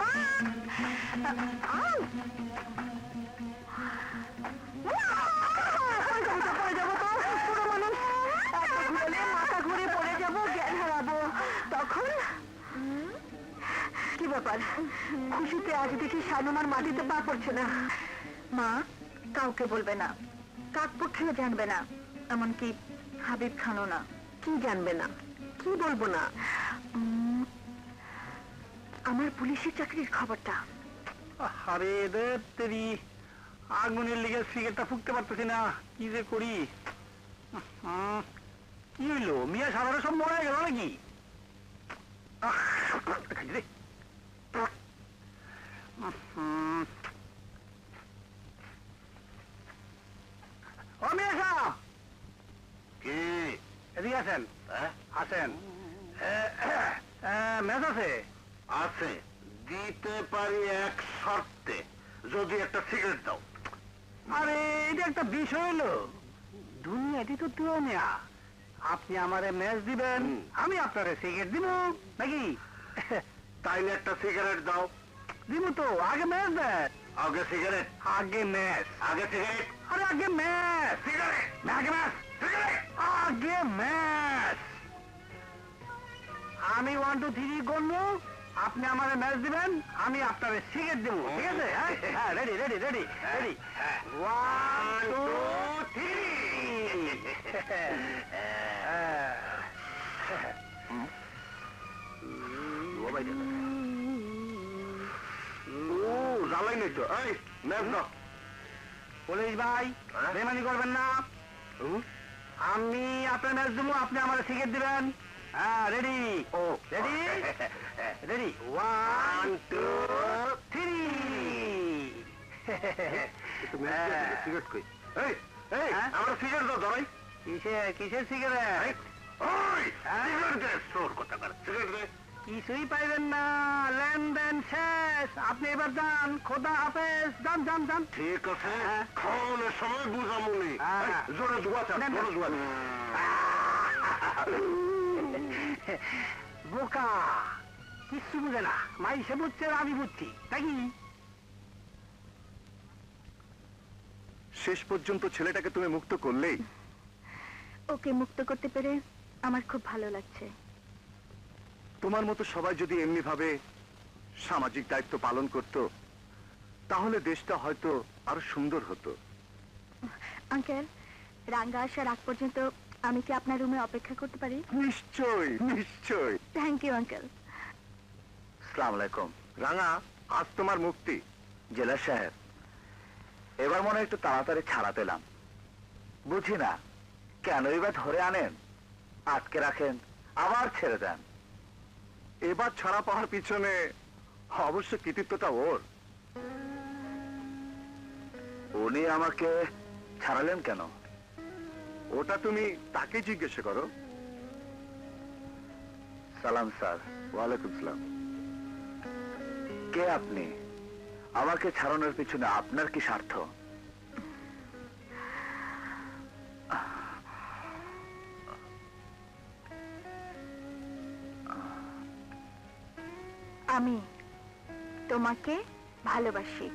মা আউ মাথা ঘুরে পড়ে যাবো, জ্ঞান হারাবো। তখন কি ব্যাপার? খুশিতে আজ দেখি শানুমার মাটিতে পা পড়ছে না। মা, কাউকে বলবে না, কাক পক্ষেও জানবে না, এমনকি হাবিব খানও না। কি জানবে না? কি বলবো না? আমার পুলিশের চাকরির খবরটা। আরে তেরি, আগুনের লেগে সিগারেটটা ফুঁকতে পারতেছি না, কি যে করি। কি হইলো মিয়া, সাধারণ সব মরে গেল নাকি? এদিকে আছেন? আছেন? মেজ আছে? আছে, দিতে পারি এক শর্তে, যদি একটা সিগারেট দাও। আরে এটা একটা বিষয় হলো, দুনিয়াটি তো তুই নেয়া। আপনি আমারে ম্যাচ দিবেন, আমি আপনারে সিগারেট দিব নাকি? তাইলে একটা সিগারেট দাও। দিব তো, আগে ম্যাচ দেন। আগে সিগারেট, আগে ম্যাচ। আগে সিগারেট, আরে আগে ম্যাচ। সিগারেট, আগে ম্যাচ, সিগারেট, আগে ম্যাচ। আমি 1 2 3 গণবো, আপনি আমারে ম্যাচ দিবেন, আমি আপনারে সিগারেট দেব, ঠিক আছে? হ্যাঁ, রেডি রেডি রেডি রেডি। 1 2 জ্বালাই নাই তো। এই ম্যাচ দাও। পুলিশ ভাই, বেমানি করবেন না। আমি আপনার ম্যাচ দেবো, আপনি আমার সিগারেট দিবেন। হ্যাঁ, রেডি। ও রেডি রেডি। 1 2 3। সিগারেট কই? এই এই আমার সিগারেট দাও ধরাই। কিসের সিগারেট? ওই সিগারেট দে, সোর কথা কর, সিগারেট দে। কিছুই পাইবেন না, লেনদেন শেষ। আপনি এবার যান, খোদা হাফেজ। যান যান যান। ঠিক আছে, খাওয়ানোর সময় বুঝামুনি। জোরে জুয়া চাপ, জোরে জুয়া। বোকা, কিচ্ছু বুঝে না। মাইসে বুঝছে, আমি বুঝছি নাকি? শেষ পর্যন্ত ছেলেটাকে তুমি মুক্ত করলেই। ওকে মুক্ত করতে পেরে আমার খুব ভালো লাগছে। তোমার মতো সবাই যদি এমনি ভাবে সামাজিক দায়িত্ব পালন করত, তাহলে দেশটা হয়তো আরো সুন্দর হতো। আঙ্কেল, রাঙ্গা আসার আগ পর্যন্ত আমি কি আপনার রুমে অপেক্ষা করতে পারি? নিশ্চয়ই নিশ্চয়ই। Thank you uncle. আসসালামু আলাইকুম। রাঙা, আজ তোমার মুক্তি। জেলা সাহেব, এবার মনে হয় একটু তাড়াতাড়ি ছাড়া পেলাম। বুঝি না কেনই বা ধরে আনেন, আটকে রাখেন, আবার ছেড়ে দেন। এবার ছাড়া পাওয়ার পিছনে অবশ্য কৃতিত্বটা ওর। উনি আমাকে ছাড়ালেন কেন? ওটা তুমি তাকে জিজ্ঞেস করো। সালাম স্যার। ওয়ালাইকুম সালাম। কে আপনি? আমাকে ছাড়ানোর পিছনে আপনার কি স্বার্থ? আমি তোমাকে ভালোবাসি।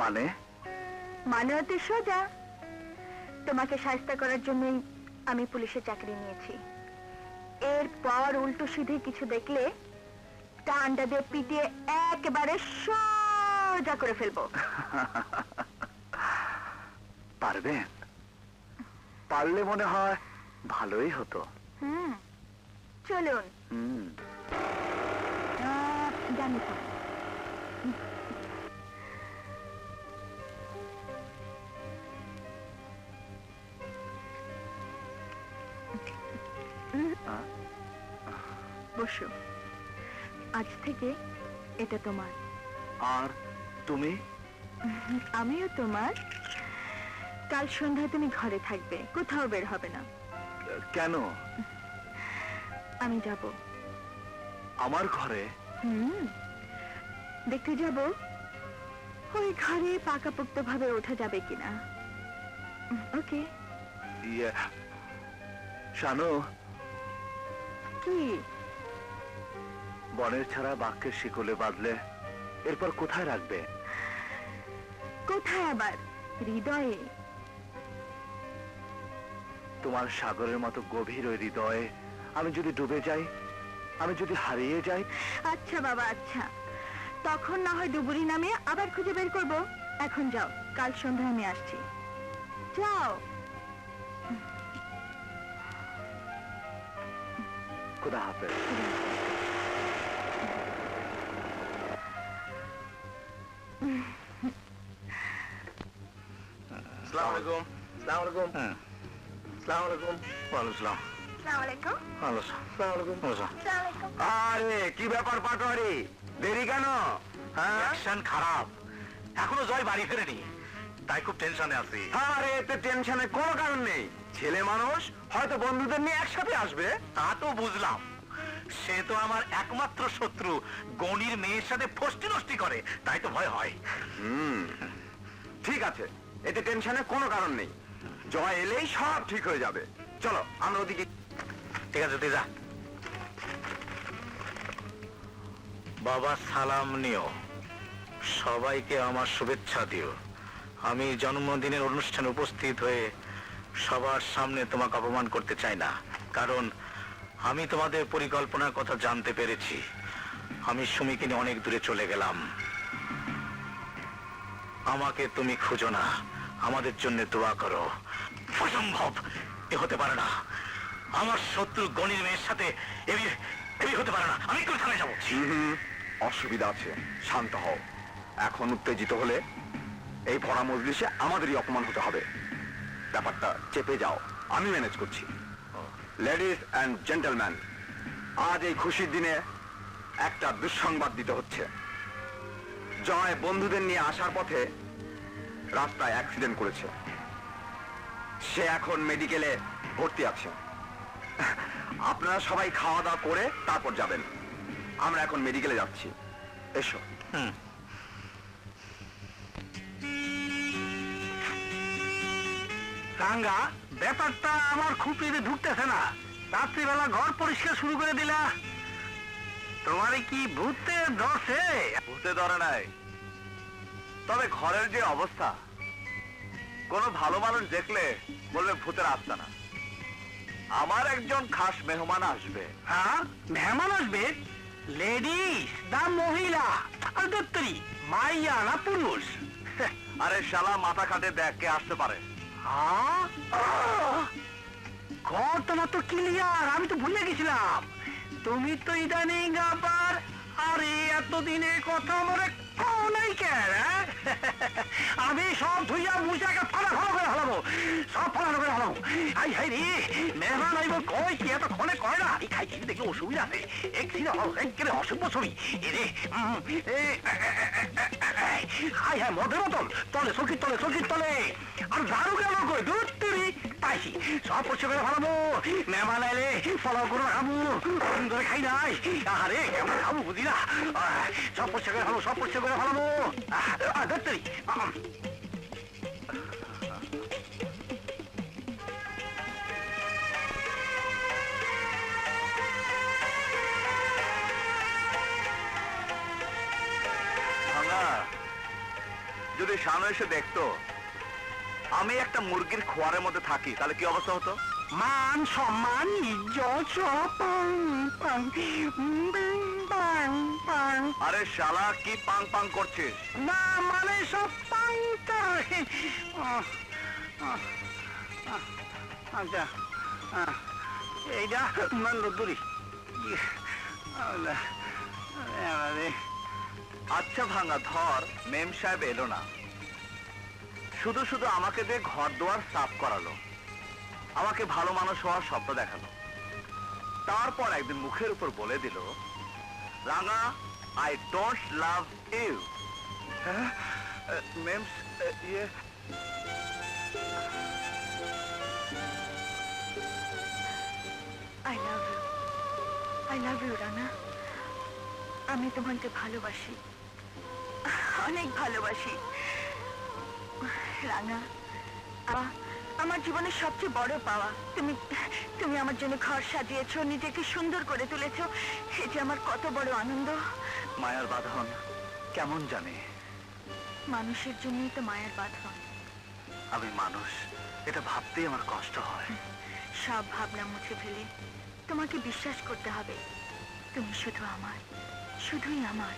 মানে? মানে অতি সোজা। তোমাকে সাহায্য করার জন্যই আমি পুলিশে চাকরি নিয়েছি। এরপর উল্টো সিধে কিছু দেখলে টান্ডা দিয়ে পিটিয়ে একেবারে সোজা করে ফেলবো। পারবেন? পারলে মনে হয় ভালোই হতো। চলুন। জানি তো। বসো। আজ থেকে এটা তোমার। আর তুমি? আমিও তোমার। কাল সন্ধ্যায় তুমি ঘরে থাকবে, কোথাও বের হবে না। কেন? আমি যাব। আমার ঘরে? দেখতে যাব ওই ঘরে পাকাপোক্ত ভাবে ওঠা যাবে কিনা। ওকে? শানু, কি বনের ছাড়া বাক্যের শিকলে বাঁধলে এরপর কোথায় রাখবে? কোথায় আবার? হৃদয়ে। তোমার সাগরের মতো গভীর ওই হৃদয়ে আমি যদি ডুবে যাই, আমি যদি হারিয়ে যাই? আচ্ছা বাবা, আচ্ছা, তখন না হয় ডুবুরি নামে আবার খুঁজে বের করব। এখন যাও, কাল সন্ধ্যায় আমি আসছি। যাও। খোদা হাফেজ। আসসালামু আলাইকুম। আসসালামু আলাইকুম। আসসালামু আলাইকুম। ওয়ালাইকুম আসসালাম। আসসালামু আলাইকুম। আসসালামু আলাইকুম। আসসালামু আলাইকুম। আরে কি ব্যাপার পাটোয়ারি, দেরি কেন? হ্যাঁ, অ্যাকশন খারাপ, এখনো জয় বাড়ি ফেরেনি, তাই খুব টেনশনে আছি। আরে এতে টেনশনের কোনো কারণ নেই। ছেলে মানুষ, হয়তো বন্ধুদের নিয়ে একসাথে আসবে। তা তো বুঝলাম, সে তো আমার একমাত্র শত্রু, গণির মেয়ের সাথে ফষ্টি নষ্টি করে, তাই তো ভয় হয়। ঠিক আছে, এতে টেনশনের কোনো কারণ নেই। জয় এলেই সব ঠিক হয়ে যাবে। চলো আমরা ওদিকে। ঠিক আছে, তুই যা। বাবা সালাম নিও, সবাইকে আমার শুভেচ্ছা দিও। আমি জন্মদিনের অনুষ্ঠানে উপস্থিত হয়ে সবার সামনে তোমাকে অপমান করতে চাই না, কারণ আমি তোমাদের পরিকল্পনার কথা জানতে পেরেছি। আমি সুমিকে নিয়ে অনেক দূরে চলে গেলাম। আমাকে তুমি খুঁজো না, আমাদের জন্য দোয়া করো। অসম্ভব, এ হতে পারে না। আমার শত্রু গণির মেয়ের সাথে এ হতে পারে না। আমি একটু থানায় যাবো। অসুবিধা আছে, শান্ত হও। এখন উত্তেজিত হলে এই ভরা মজলিসে আমাদেরই অপমান হতে হবে। ব্যাপারটা চেপে যাও, আমি ম্যানেজ করছি। লেডিজ অ্যান্ড জেন্টলম্যান, আজ এই খুশির দিনে একটা দুঃসংবাদ দিতে হচ্ছে। জয় বন্ধুদের নিয়ে আসার পথে রাস্তায় অ্যাক্সিডেন্ট করেছে। সে এখন মেডিকেলে ভর্তি আছে। আপনারা সবাই খাওয়া দাওয়া করে তারপর যাবেন। আমরা এখন মেডিকেলে যাচ্ছি। এসো। রাঙ্গা, ব্যাপারটা আমার খুপিতে ঢুকতেছে না। রাত্রিবেলা ঘর পরিষ্কার শুরু করে দিলা, তোমারে কি ভূতে ধরছে? ভূতে ধরে নাই, তবে ঘরের যে অবস্থা, কোনো ভালো মানুষ দেখলে বলবে ভূতের আস্তানা। আমার একজন খাস মেহমান আসবে। হ্যাঁ, মেহমান আসবে? লেডিস না মহিলা? আর দত্তরি, মাইয়া না পুরুষ? আরে শালা, মাথা খাটে দেখ কে আসতে পারে। ঘর তোমার তো ক্লিয়ার, আমি তো ভুলে গেছিলাম। তুমি তো ইদানিং আবার, আরে এতদিনে কথা মনে নাই কেন? আমি সব ধুইয়া মুজাকে ফালা ফালা করে হালাবো, সব ফালা করে হালাবো। হাই হাই রে, মেহমান আইব কই কি এত ক্ষণে কয় না? এই খাই দেখি অসুবিধা আছে। একেবারে অসভ্য ছবি এরে। হাই হাই, মদের বোতল তলে, চৌকির তলে, চৌকির তলে। আর ঝাড়ু গেল কই? দুধ তুরি পাইছি, সব পরিষ্কার করে ফেলাবো। মেহমান আইলে ফলাও করে খাবো, ধরে খাই নাই। আরে কেমন খাবো বুঝি না। সব পরিষ্কার করে ফেলাবো, সব পরিষ্কার করে ফেলাবো। ধরতেরি যদি সামনে এসে দেখতো আমি একটা মুরগির খোয়ারের মধ্যে থাকি, তাহলে কি অবস্থা হতো? মান সম্মান ইজ্জত সব পাং পাং বিং পাং পাং। আরে শালা, কি পাং পাং করছিস? না মানে সব পাং পাং। আচ্ছা, এইটা দূরি। আচ্ছা ভাঙা, ধর মেম সাহেব এলো না, শুধু শুধু আমাকে দিয়ে ঘর দুয়ার সাফ করালো, আমাকে ভালো মানুষ হওয়ার স্বপ্ন দেখালো, তারপর একদিন মুখের উপর বলে দিল, Ranga, I don't love you. মেমস, ইয়ে আই লাভ ইউ রানা। আমি তোমাকে ভালোবাসি, অনেক ভালোবাসি রানা। আমার জীবনের সবচেয়ে বড় পাওয়া। তুমি তুমি আমার জন্য ঘর সাজিয়েছো, নিজেকে সুন্দর করে তুলেছো, এটা আমার কত বড় আনন্দ। মায়ার বাঁধন কেমন জানে? মানুষের জন্যই তো মায়ের বাঁধন। আমি মানুষ, এটা ভাবতেই আমার কষ্ট হয়। সব ভাবনা মুছে ফেলে তোমাকে বিশ্বাস করতে হবে, তুমি শুধু আমার, শুধুই আমার।